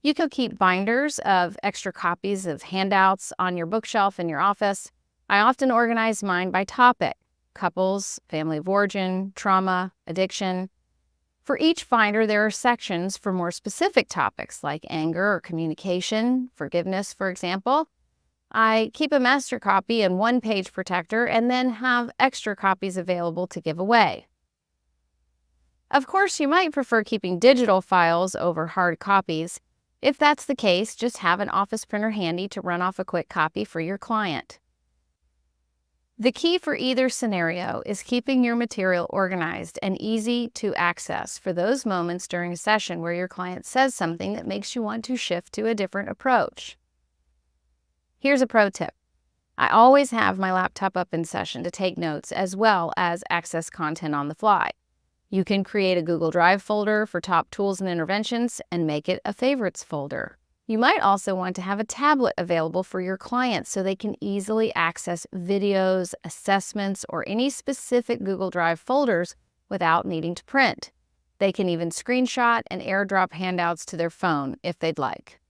You can keep binders of extra copies of handouts on your bookshelf in your office. I often organize mine by topic: couples, family of origin, trauma, addiction. For each binder, there are sections for more specific topics like anger or communication, forgiveness, for example. I keep a master copy and one-page protector and then have extra copies available to give away. Of course, you might prefer keeping digital files over hard copies. If that's the case, just have an office printer handy to run off a quick copy for your client. The key for either scenario is keeping your material organized and easy to access for those moments during a session where your client says something that makes you want to shift to a different approach. Here's a pro tip. I always have my laptop up in session to take notes as well as access content on the fly. You can create a Google Drive folder for top tools and interventions and make it a favorites folder. You might also want to have a tablet available for your clients so they can easily access videos, assessments, or any specific Google Drive folders without needing to print. They can even screenshot and airdrop handouts to their phone if they'd like.